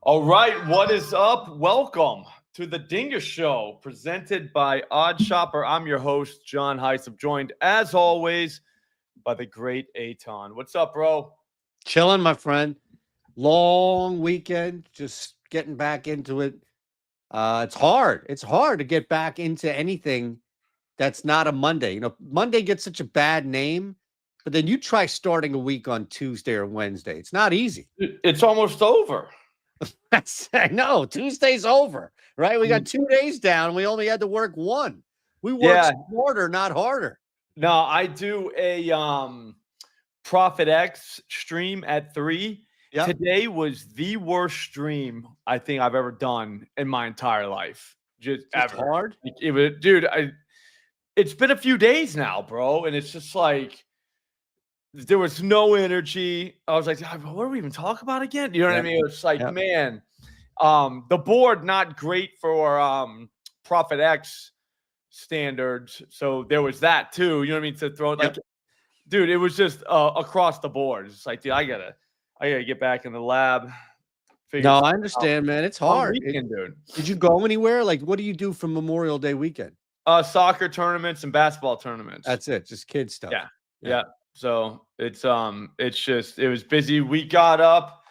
All right, what is up? Welcome to the Dinger Show, presented by OddsShopper. I'm your host, John Hyslop, joined as always by the great Aton. What's up, bro? Chilling, my friend. Long weekend, just getting back into it. It's hard. It's hard to get back into anything that's not a Monday. Monday gets such a bad name, but then you try starting a week on Tuesday or Wednesday. It's not easy. It's almost over. I know. Tuesday's over, right? We got 2 days down. We only had to work one. We work smarter, not harder. No, I do a Profit X stream at 3. Yep. Today was the worst stream I think I've ever done in my entire life. Just ever. Hard. It was, dude. It's been a few days now, bro, and it's just like there was no energy. I was like, what are we even talking about again? You know what I mean? It's like, man, the board not great for Profit X standards. So there was that too. You know what I mean? To throw it like, dude, it was just across the board. It's like, dude, I gotta get back in the lab. No, I understand, man. It's hard. Weekend, dude. Did you go anywhere? Like, what do you do for Memorial Day weekend? Soccer tournaments and basketball tournaments. That's it. Just kid stuff. Yeah. So it's just, it was busy. We got up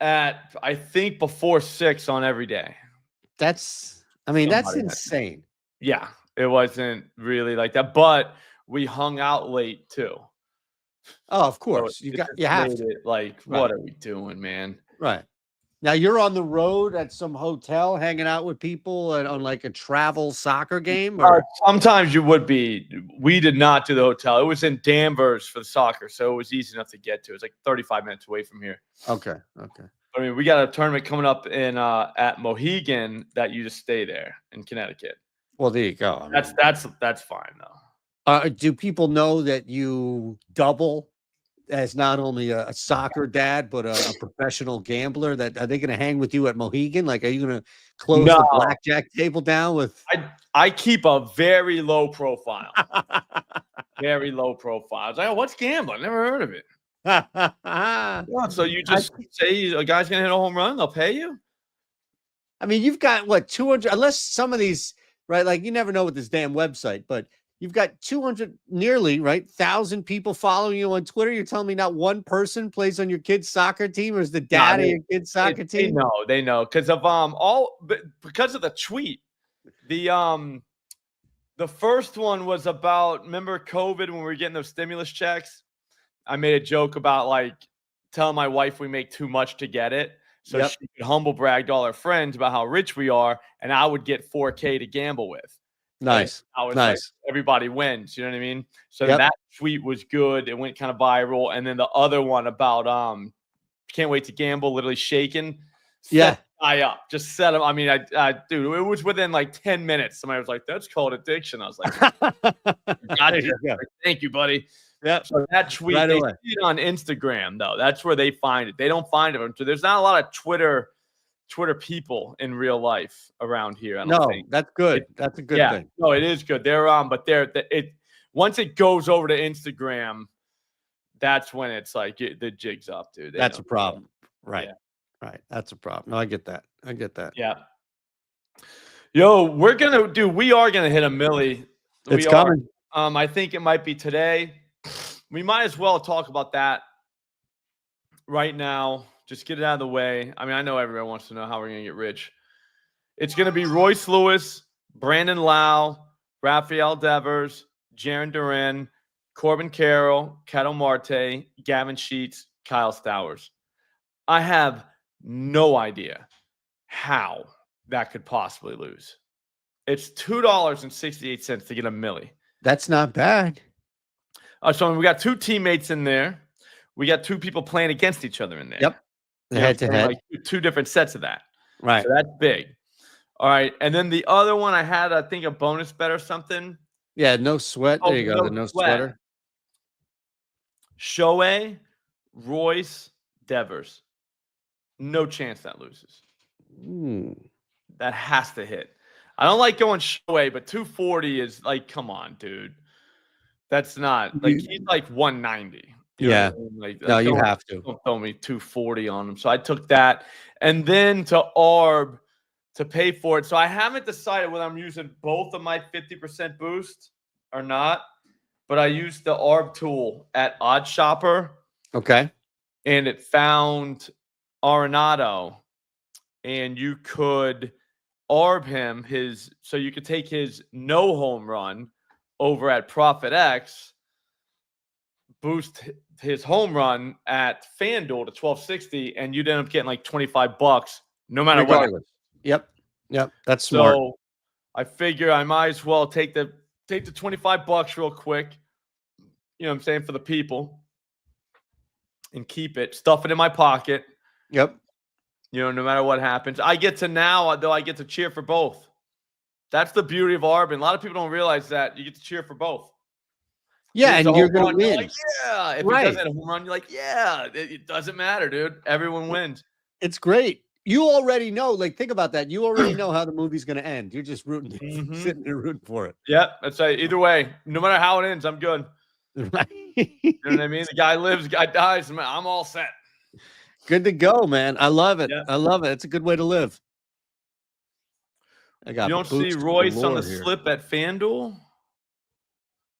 at, I think, before 6 on every day. That's insane. Yeah, it wasn't really like that, but we hung out late too. Oh, of course. So you have to. Like, what are we doing, man? Right. Now you're on the road at some hotel hanging out with people and on like a travel soccer game? Or? Sometimes you would be. We did not do the hotel. It was in Danvers for the soccer, so it was easy enough to get to. It was like 35 minutes away from here. Okay. I mean, we got a tournament coming up in at Mohegan that you just stay there in Connecticut. Well, there you go. That's fine though. Do people know that you double as not only a soccer dad but a professional gambler? That are they going to hang with you at Mohegan? Like, are you going to close the blackjack table down with? I keep a very low profile. Very low profile. I was like, oh, what's gambling? Never heard of it. So you just say a guy's going to hit a home run, they'll pay you? I mean, you've got what, 200, unless some of these, right? Like, you never know with this damn website, but you've got 200 nearly, right, 1,000 people following you on Twitter. You're telling me not one person plays on your kid's soccer team, or is the dad of your kid's soccer team? They know because of because of the tweet. The first one was about, remember COVID when we were getting those stimulus checks? I made a joke about like telling my wife we make too much to get it. So she could humble brag to all her friends about how rich we are, and I would get $4K to gamble with. Nice. I was like, everybody wins. You know what I mean? So that tweet was good. It went kind of viral. And then the other one about can't wait to gamble, literally shaking. Set the guy up. Just set him. I mean, dude, it was within like 10 minutes. Somebody was like, that's called addiction. I was like, thank you, buddy. Yeah. So that tweet, they see it on Instagram, though. That's where they find it. They don't find it. So there's not a lot of Twitter people in real life around here. I don't think. That's good. That's a good thing. No, it is good. They're but once it goes over to Instagram, that's when it's like the jig's up, dude. That's a problem. Right. Yeah. Right. That's a problem. No, I get that. Yeah. Yo, we are gonna hit a Millie. It's coming. I think it might be today. We might as well talk about that right now. Just get it out of the way. I mean, I know everyone wants to know how we're going to get rich. It's going to be Royce Lewis, Brandon Lau, Rafael Devers, Jaron Duran, Corbin Carroll, Ketel Marte, Gavin Sheets, Kyle Stowers. I have no idea how that could possibly lose. It's $2.68 to get a Millie. That's not bad. So we got 2 teammates in there. We got 2 people playing against each other in there. Yep. Head to head. Like 2 different sets of that. Right. So that's big. All right. And then the other one I had, I think, a bonus bet or something. Yeah, no sweat. There you go. The no sweater. Shohei, Royce, Devers. No chance that loses. That has to hit. I don't like going Shohei, but 240 is like, come on, dude. That's not like he's like 190. You know Yeah. what I mean? No, you have to. don't throw me 240 on him. So I took that. And then to ARB to pay for it. So I haven't decided whether I'm using both of my 50% boost or not. But I used the ARB tool at OddsShopper. Okay. And it found Arenado. And you could ARB him so you could take his no home run over at Profit X, boost his home run at FanDuel to 1260, and you'd end up getting like $25 no matter what. Yep. That's smart. So I figure I might as well take the $25 real quick. You know what I'm saying, for the people, and keep it, stuff it in my pocket. Yep. You know, no matter what happens, I get to cheer for both. That's the beauty of ARB. And a lot of people don't realize that you get to cheer for both. Yeah, and you're going to win. Like, yeah. If he doesn't hit a home run, you're like, yeah. It doesn't matter, dude. Everyone wins. It's great. You already know. Like, think about that. You already know how the movie's going to end. You're just sitting there rooting for it. Yeah, that's right. Either way, no matter how it ends, I'm good. Right. You know what I mean? The guy lives, the guy dies. I'm all set. Good to go, man. I love it. Yeah. I love it. It's a good way to live. You don't see Royce on the slip at FanDuel?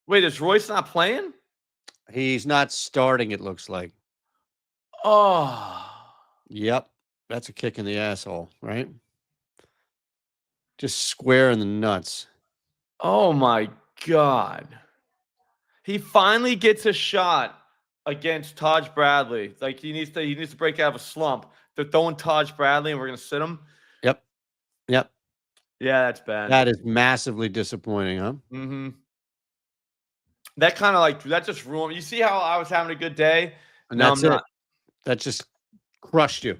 Wait, is Royce not playing? He's not starting, it looks like. Oh. Yep. That's a kick in the asshole, right? Just square in the nuts. Oh, my God. He finally gets a shot against Taj Bradley. Like, he needs to break out of a slump. They're throwing Taj Bradley, and we're going to sit him. Yep. Yeah, that's bad. That is massively disappointing, huh? Mm-hmm. That kind of that just ruined. You see how I was having a good day? And that's it. That just crushed you.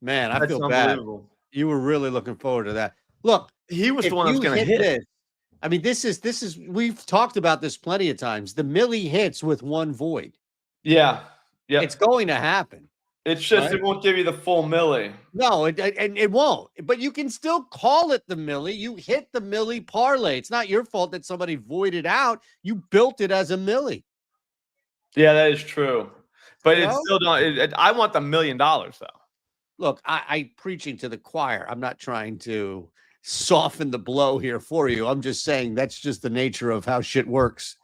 Man, I feel bad. You were really looking forward to that. Look, he was the one that was going to hit this. I mean, this is we've talked about this plenty of times. The Millie hits with one void. Yeah. It's going to happen. It's just It won't give you the full Millie. No, it won't. But you can still call it the Millie. You hit the Millie parlay. It's not your fault that somebody voided out. You built it as a Millie. Yeah, that is true. But it's still not. I want the $1 million though. Look, I preaching to the choir. I'm not trying to soften the blow here for you. I'm just saying that's just the nature of how shit works.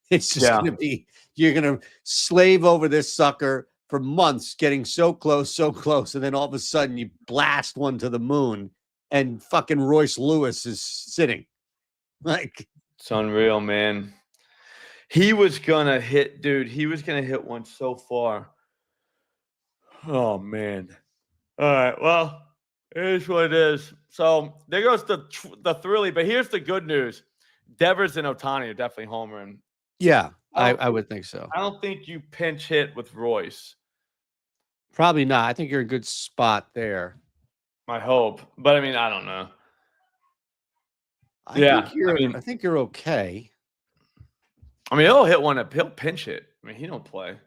It's just going to be, you're going to slave over this sucker for months, getting so close, and then all of a sudden you blast one to the moon, and fucking Royce Lewis is sitting. Like, it's unreal, man. He was gonna hit, dude. He was gonna hit one so far. Oh man. All right. Well, it is what it is. So there goes the thrilly. But here's the good news: Devers and Ohtani are definitely homering. Yeah, I would think so. I don't think you pinch hit with Royce. Probably not. I think you're in a good spot there. I hope. But I mean, I don't know. I think you're okay. I mean, he'll hit one. He'll pinch it. I mean, he don't play.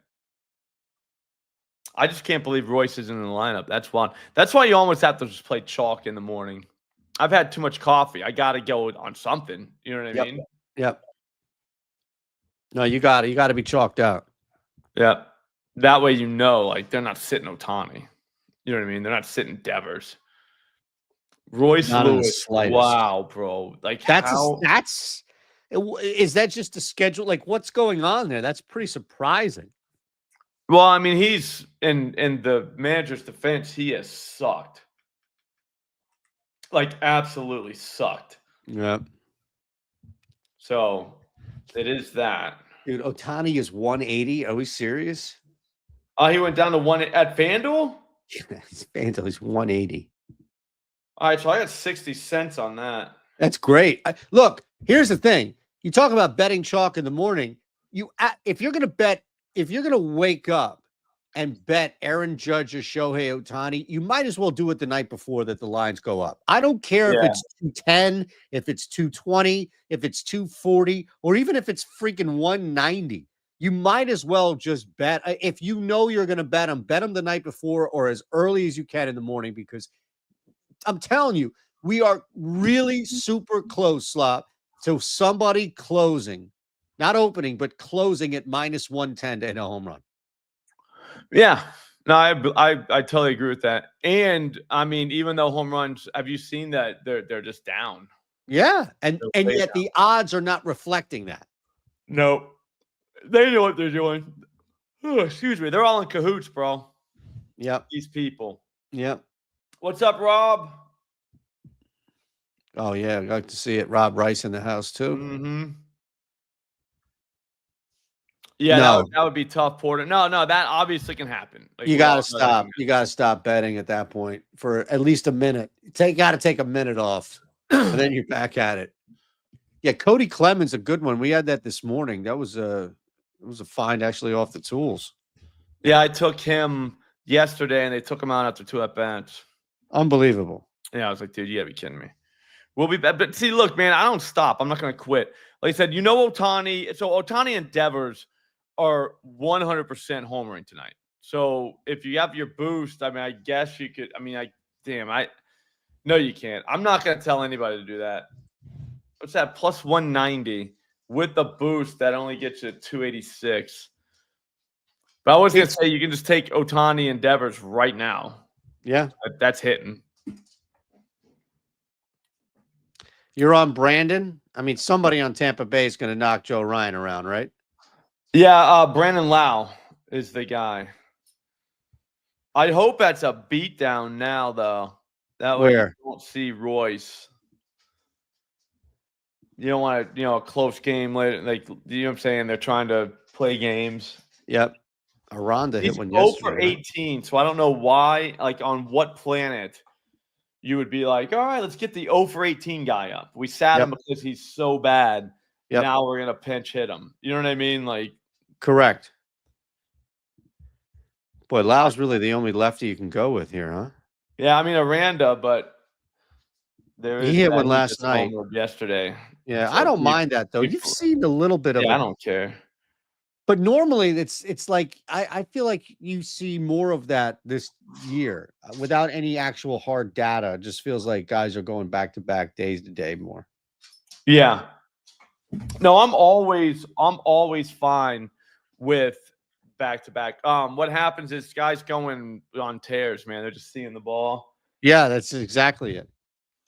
I just can't believe Royce isn't in the lineup. That's one. That's why you almost have to just play chalk in the morning. I've had too much coffee. I got to go on something. You know what I mean? Yep. No, you got to be chalked out. Yep. That way, like they're not sitting Ohtani. You know what I mean? They're not sitting Devers. Royce Lewis. Wow, bro. Like is that just a schedule? Like, what's going on there? That's pretty surprising. Well, I mean, he's in the manager's defense, he has sucked. Like, absolutely sucked. Yep. So it is that. Dude, Ohtani is 180. Are we serious? Oh, he went down to 1 at FanDuel? Yes, FanDuel is 180. All right, so I got 60 cents on that. That's great. Look, here's the thing. You talk about betting chalk in the morning. If you're going to wake up and bet Aaron Judge or Shohei Ohtani, you might as well do it the night before that the lines go up. I don't care if it's 210, if it's 220, if it's 240, or even if it's freaking 190. You might as well just bet. If you know you're going to bet them the night before or as early as you can in the morning, because I'm telling you, we are really super close, Slop, to somebody closing Not opening, but closing at -110 to hit a home run. Yeah. No, I totally agree with that. And I mean, even though home runs, have you seen that they're just down? Yeah, and They're way yet down. the odds are not reflecting that. No, they know what they're doing. Oh, excuse me. They're all in cahoots, bro. Yep. These people. Yep. What's up, Rob? Oh yeah, I'd like to see it. Rob Rice in the house too. Mm-hmm. Yeah, No, that would be tough, Porter. No, that obviously can happen. Like you we got all to know that can stop. happen. You got to stop betting at that point for at least a minute. Got to take a minute off, and then you're back at it. Yeah, Cody Clemens, a good one. We had that this morning. That was it was a find actually off the tools. Yeah, I took him yesterday, and they took him out after 2 at bats. Unbelievable. Yeah, I was like, dude, you gotta be kidding me. We'll be back. But see, look, man, I don't stop. I'm not gonna quit. Like I said, Ohtani. So Ohtani and Devers are 100% homering tonight. So if you have your boost, I mean, I guess you could. I mean, no, you can't. I'm not gonna tell anybody to do that. What's that? Plus 190 with the boost that only gets you 286. But I was gonna say you can just take Ohtani and Devers right now. Yeah. That's hitting. You're on Brandon. I mean, somebody on Tampa Bay is going to knock Joe Ryan around, right? Yeah, Brandon Lau is the guy. I hope that's a beatdown now, though. That way you won't see Royce. You don't want to, a close game later. Like, you know what I'm saying? They're trying to play games. Yep. Aranda hit one 0 yesterday. for 18, so I don't know why, like on what planet you would be like, all right, let's get the 0 for 18 guy up. We sat him because he's so bad. Yep. Now we're going to pinch hit him. You know what I mean? Like, correct. Boy, Lau's really the only lefty you can go with here, huh? Yeah, I mean Aranda, but he hit one last night. Yesterday. Yeah, so I don't mind that though. You've seen a little bit of it. I don't care. But normally it's like I feel like you see more of that this year without any actual hard data. It just feels like guys are going back to back, days to day more. Yeah. No, I'm always fine with back to back. What happens is guys going on tears, man. They're just seeing the ball. Yeah, that's exactly it.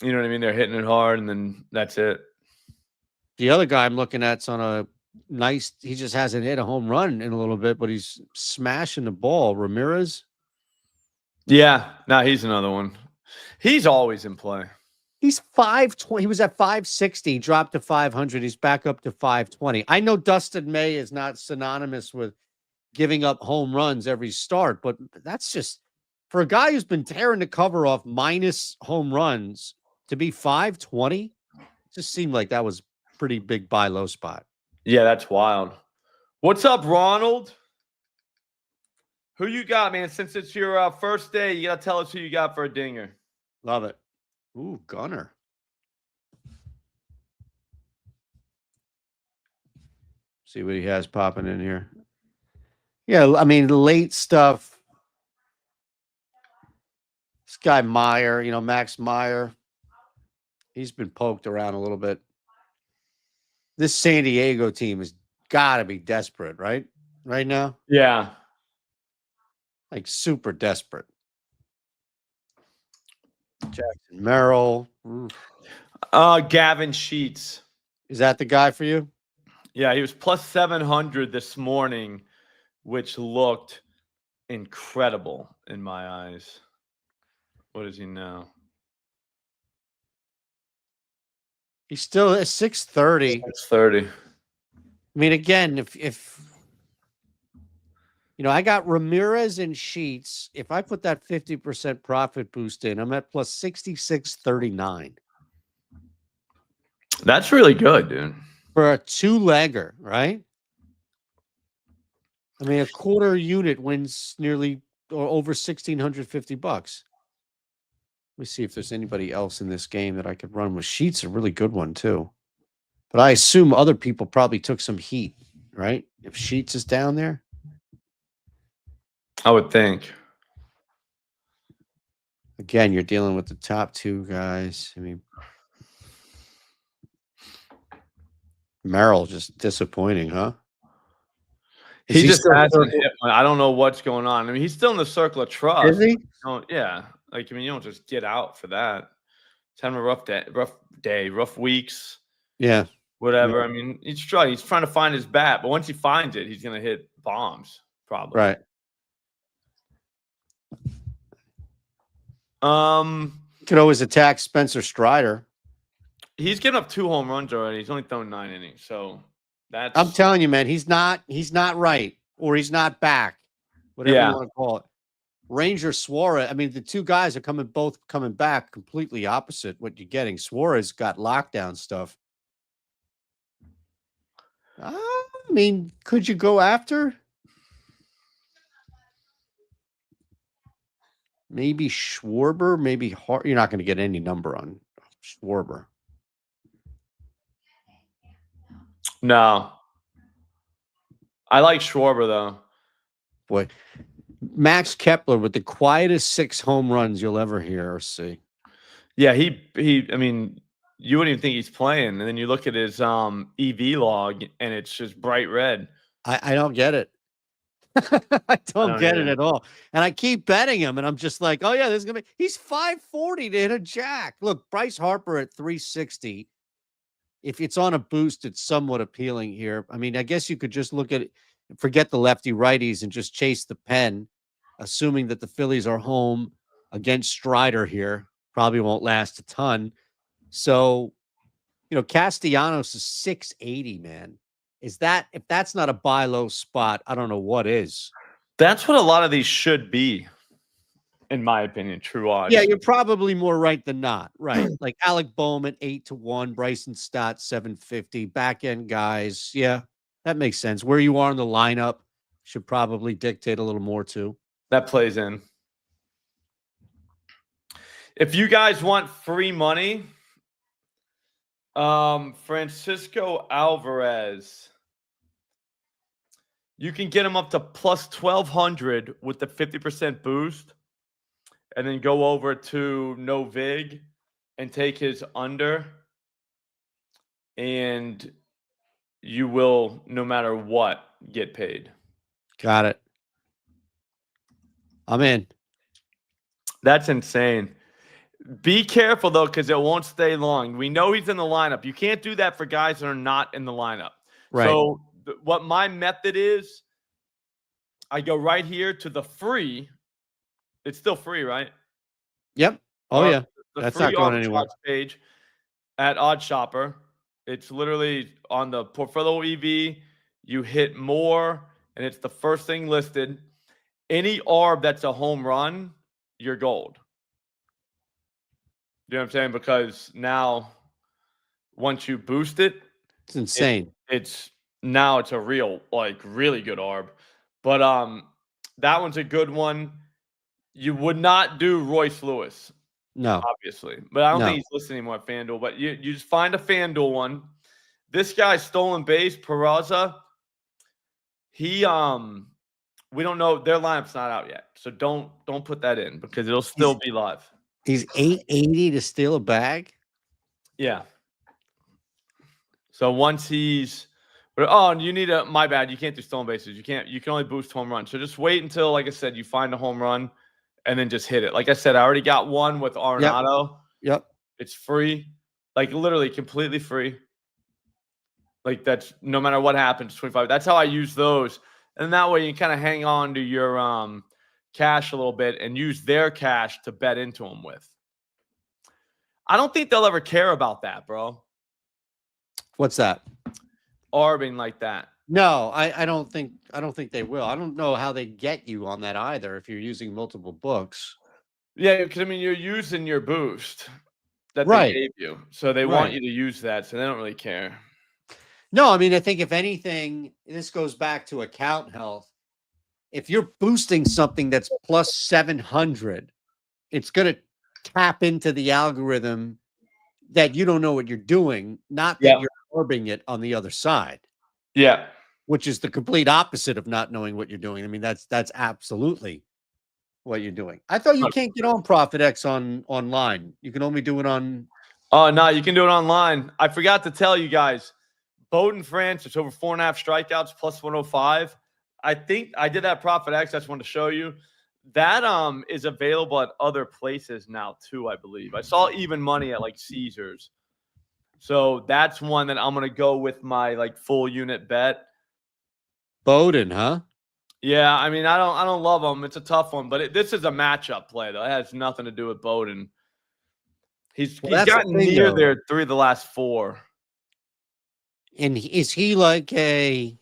You know what I mean? They're hitting it hard, and then that's it. The other guy I'm looking at's on a nice. He just hasn't hit a home run in a little bit, but he's smashing the ball. Ramirez. Yeah, no, he's another one. He's always in play. He's 520. He was at 560, dropped to 500. He's back up to 520. I know Dustin May is not synonymous with giving up home runs every start, but that's just for a guy who's been tearing the cover off minus home runs to be 520. Just seemed like that was pretty big buy low spot. Yeah, that's wild. What's up, Ronald? Who you got, man? Since it's your first day, you got to tell us who you got for a dinger. Love it. Ooh, Gunner. See what he has popping in here. Yeah, I mean, late stuff. This guy Meyer, Max Meyer, he's been poked around a little bit. This San Diego team has got to be desperate, right? Right now? Yeah. Like super desperate. Jackson Merrill. Gavin Sheets. Is that the guy for you? Yeah, he was plus 700 this morning, which looked incredible in my eyes. What is he now? He's still at 630. 630. I mean, again, if I got Ramirez and Sheets. If I put that 50% profit boost in, I'm at plus 66.39. That's really good, dude. For a two-legger, right? I mean, a quarter unit wins nearly or over $1,650. Let me see if there's anybody else in this game that I could run with. Sheets a really good one too. But I assume other people probably took some heat, right? If Sheets is down there. I would think. Again, you're dealing with the top two guys. I mean, Merrill just disappointing, huh? He just still hasn't circle? hit one. I don't know what's going on. I mean, he's still in the circle of Is trust. he? Yeah. Like, I mean, you don't just get out for that. He's having a rough weeks, Yeah. whatever. I mean, he's trying to find his bat, but once he finds it, he's going to hit bombs, probably. Right. Could always attack Spencer Strider. He's given up 2 home runs already. He's only thrown 9 innings, so that's. I'm telling you, man, he's not right, or he's not back, whatever you want to call it. Ranger Suarez. I mean, the two guys are both coming back completely opposite what you're getting. Suarez got lockdown stuff. I mean, could you go after? Maybe Schwarber, maybe Hart. You're not going to get any number on Schwarber. No. I like Schwarber, though. Boy, Max Kepler with the quietest 6 home runs you'll ever hear or see. Yeah, I mean, you wouldn't even think he's playing. And then you look at his EV log, and it's just bright red. I don't get it. I don't get it at all. And I keep betting him, and I'm just like, oh, yeah, he's 540 to hit a jack. Look, Bryce Harper at 360. If it's on a boost, it's somewhat appealing here. I mean, I guess you could just look at it, forget the lefty righties and just chase the pen, assuming that the Phillies are home against Strider here. Probably won't last a ton. So, Castellanos is 680, man. If that's not a buy low spot, I don't know what is. That's what a lot of these should be, in my opinion. True odds. Yeah, you're probably more right than not. Right. Like Alec Bowman, 8-1, Bryson Stott, 750, back end guys. Yeah, that makes sense. Where you are in the lineup should probably dictate a little more too. That plays in. If you guys want free money, Francisco Alvarez, you can get him up to plus 1,200 with the 50% boost, and then go over to no vig and take his under, and you will, no matter what, get paid. Got it. I'm in. That's insane. Be careful, though, because it won't stay long. We know he's in the lineup. You can't do that for guys that are not in the lineup. Right. So what my method is, I go right here to the free. It's still free, right? Yep. Oh, yeah. The That's free not going anywhere. page at OddsShopper. It's literally on the PortfolioEV. You hit more, and it's the first thing listed. Any ARB that's a home run, you're gold. You know what I'm saying? Because now, once you boost it, it's insane. It's a real, like, really good ARB. But that one's a good one. You would not do Royce Lewis. No. Obviously. But I don't think he's listening anymore at FanDuel. But you just find a FanDuel one. This guy's stolen base, Peraza. We don't know. Their lineup's not out yet. So don't put that in because it'll still be live. He's 880 to steal a bag? Yeah. So once he's you need my bad. You can't do stolen bases. You can only boost home run. So just wait until, like I said, you find a home run and then just hit it. Like I said, I already got one with Arenado. Yep. It's free. Like literally completely free. Like that's no matter what happens, 25. That's how I use those. And that way you kind of hang on to your cash a little bit and use their cash to bet into them with. I don't think they'll ever care about that, bro. What's that? Arbing like that. No, I don't think they will. I don't know how they get you on that either if you're using multiple books. Yeah, because I mean you're using your boost that they gave you. So they want you to use that, so they don't really care. No, I mean, I think if anything, this goes back to account health. If you're boosting something that's plus 700, it's going to tap into the algorithm that you don't know what you're doing, not that you're orbing it on the other side. Yeah. Which is the complete opposite of not knowing what you're doing. I mean, that's absolutely what you're doing. I thought you can't get on ProfitX online. You can only do it on. Oh, no, you can do it online. I forgot to tell you guys, Bowden France, it's over 4.5 strikeouts plus 105. I think I did that Profit X. I just wanted to show you. That is available at other places now too, I believe. I saw even money at like Caesars. So that's one that I'm gonna go with my like full unit bet. Bowden, huh? Yeah, I mean, I don't love him. It's a tough one, but this is a matchup play though. It has nothing to do with Bowden. He's gotten near there 3 of the last 4. And is he like a?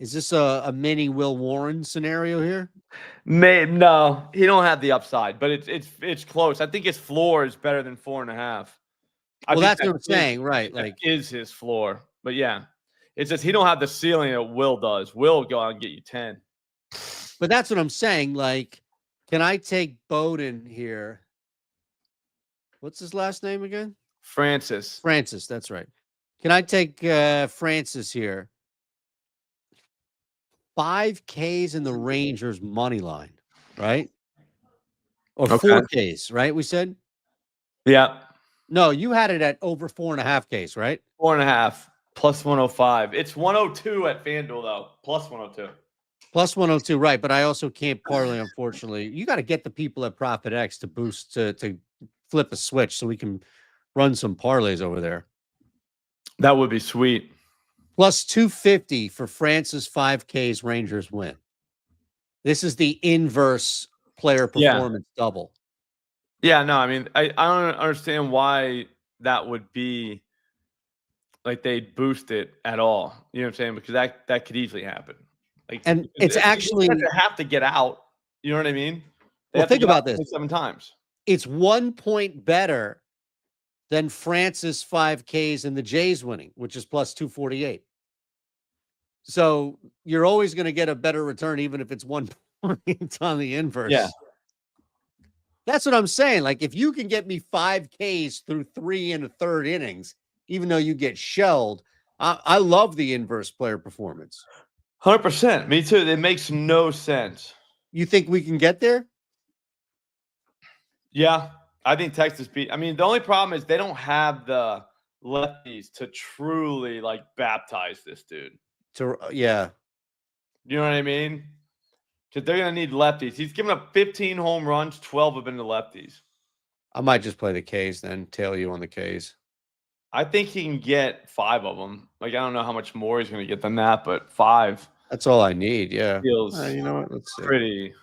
Is this a mini Will Warren scenario here? No, he don't have the upside, but it's close. I think his floor is better than 4.5. Well, that's what I'm saying, right? Like, is his floor, but yeah, it's just he don't have the ceiling that Will does. Will go out and get you 10. But that's what I'm saying. Like, can I take Bowden here? What's his last name again? Francis. Francis, that's right. Can I take Francis here? 5Ks in the Rangers money line, right? Or 4Ks, right? We said? Yeah. No, you had it at over 4.5Ks, right? 4.5 plus 105. It's 102 at FanDuel though. Plus 102. Plus 102, right? But I also can't parlay, unfortunately. You got to get the people at Profit X to boost to flip a switch so we can run some parlays over there. That would be sweet. Plus 250 for Francis 5Ks Rangers win. This is the inverse player performance double. Yeah, no, I mean, I don't understand why that would be like they'd boost it at all. You know what I'm saying? Because that could easily happen. Like, and it's actually they have to get out. You know what I mean? Well, think about this. 7 times. It's 1 point better than Francis 5Ks and the Jays winning, which is plus 248. So you're always going to get a better return, even if it's 1 point on the inverse. Yeah. That's what I'm saying. Like, if you can get me 5Ks through 3 1/3 innings, even though you get shelled, I love the inverse player performance. 100%. Me too. It makes no sense. You think we can get there? Yeah. I think Texas beat. I mean, the only problem is they don't have the lefties to truly like baptize this dude. Yeah. You know what I mean? Because they're going to need lefties. He's given up 15 home runs. 12 have been to lefties. I might just play the Ks then. Tail you on the Ks. I think he can get 5 of them. Like, I don't know how much more he's going to get than that, but 5. That's all I need. Yeah. Feels you know what? Let's see. Pretty.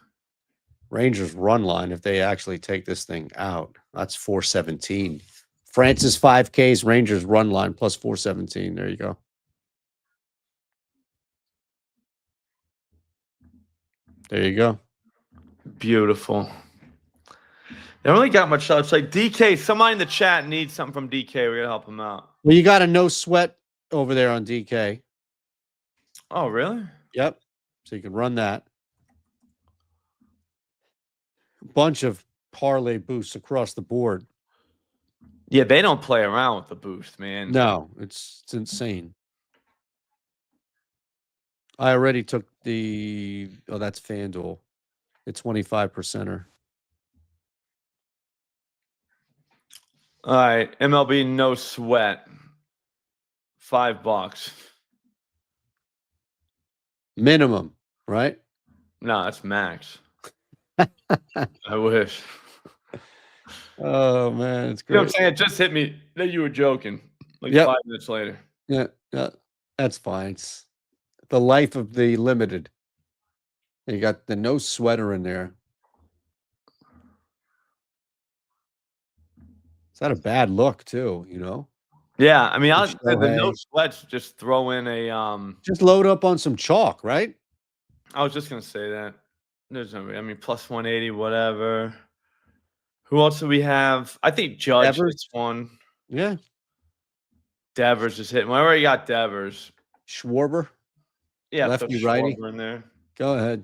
Rangers run line, if they actually take this thing out, that's 417. Francis 5Ks, Rangers run line plus 417. There you go. There you go. Beautiful. They don't really got much. It's like DK. Somebody in the chat needs something from DK. We're going to help him out. Well, you got a no sweat over there on DK. Oh, really? Yep. So you can run that. Bunch of parlay boosts across the board. Yeah, they don't play around with the boost, man. No, it's insane. I already took that's FanDuel. It's 25%er. All right, MLB no sweat. $5. Minimum, right? No, that's max. I wish. Oh man, it's great. You know what I'm saying? It just hit me that you were joking. Like 5 minutes later. Yeah, that's fine. It's the life of the limited. You got the no sweater in there. It's not a bad look, too, you know? Yeah, I mean, the no sweats just throw in a just load up on some chalk, right? I was just gonna say that. There's no, I mean, plus 180, whatever. Who else do we have? I think Judge hits one. Yeah. Devers is hitting. Well, I already got Devers. Schwarber. Yeah, lefty righty in there. Go ahead.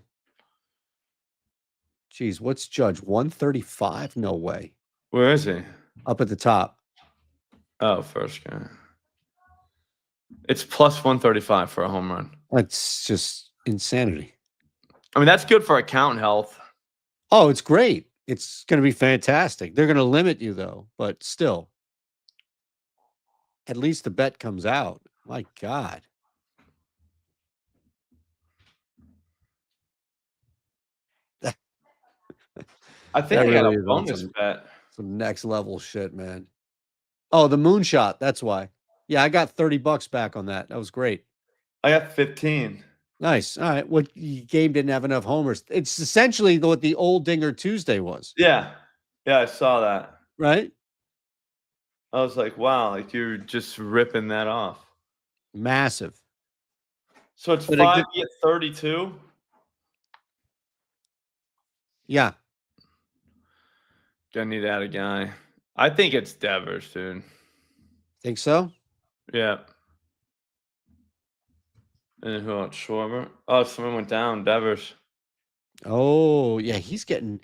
Jeez, what's Judge? 135? No way. Where is he? Up at the top. Oh, first guy. It's plus 135 for a home run. That's just insanity. I mean, that's good for account health. Oh, it's great. It's going to be fantastic. They're going to limit you, though, but still. At least the bet comes out. My God. I think That I got really a is on bonus bet. some next level shit, man. Oh, the moonshot. That's why. Yeah, I got $30 back on that. That was great. I got 15. Nice. All right. What game didn't have enough homers? It's essentially what the old Dinger Tuesday was, Yeah. Yeah, I saw that. right? I was like, wow, like you're just ripping that off. Massive. So it's But 5, you get 32. Yeah. Gonna need to add a guy. I think it's Devers, dude. Think so? Yeah. And who else? Schwarber. Oh, someone went down. Devers. Oh, yeah. He's getting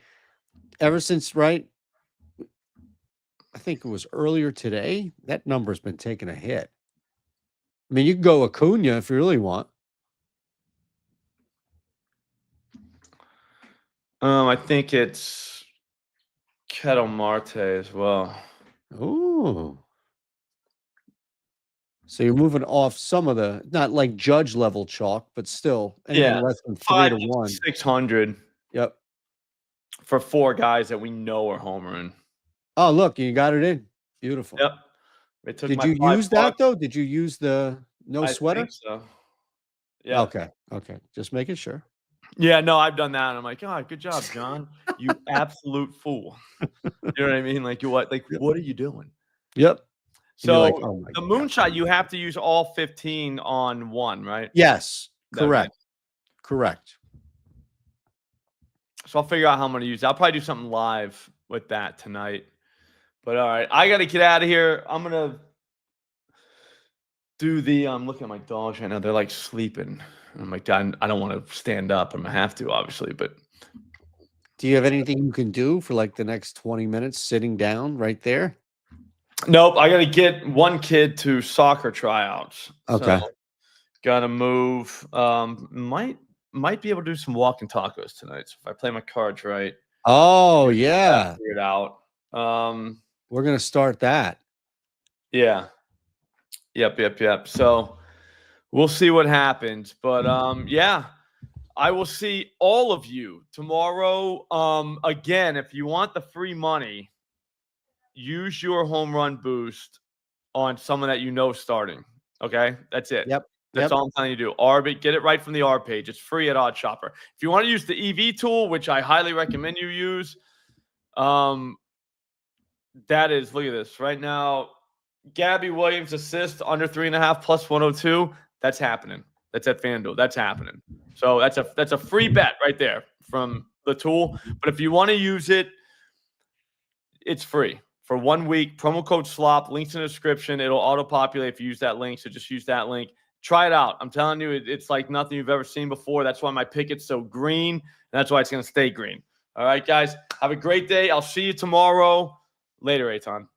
ever since, right? I think it was earlier today. That number's been taking a hit. I mean, you can go Acuna if you really want. I think it's Kettle Marte as well. Oh. So you're moving off some of the, not like Judge level chalk, but still anything less than 3 to 1. 600. Yep. For 4 guys that we know are homering. Oh, look, you got it in. Beautiful. Yep. It took Did you use that though? Did you use the no sweater? I think so. Yeah. Okay. Okay. Just making sure. Yeah, no, I've done that. And I'm like, oh, good job, John. You absolute fool. You know what I mean? Like, what are you doing? Yep. So like, oh the moonshot, you have to use all 15 on one, right? Yes. Correct. Okay. Correct. So I'll figure out how I'm going to use it. I'll probably do something live with that tonight. But all right, I got to get out of here. I'm going to do the, I'm looking at my dogs right now. They're like sleeping. I'm like, I don't want to stand up. I'm going to have to, obviously. But do you have anything you can do for like the next 20 minutes sitting down right there? Nope. I got to get one kid to soccer tryouts. Okay. So got to move. Might be able to do some walking tacos tonight. So if I play my cards right. Oh, yeah. Figure it out. We're going to start that. Yeah. Yep. So we'll see what happens. But yeah, I will see all of you tomorrow. Again, if you want the free money, use your home run boost on someone that you know starting. Okay? That's it. Yep. That's all I'm telling you to do. Arbit, get it right from the R page. It's free at OddsShopper. If you want to use the EV tool, which I highly recommend you use, that is, look at this. Right now, Gabby Williams assist under 3.5 plus 102. That's happening. That's at FanDuel. That's happening. So that's a free bet right there from the tool. But if you want to use it, it's free for 1 week. Promo code SLOP. Links in the description. It'll auto-populate if you use that link. So just use that link. Try it out. I'm telling you, it's like nothing you've ever seen before. That's why my picket's so green, and that's why it's going to stay green. All right, guys. Have a great day. I'll see you tomorrow. Later, Eitan.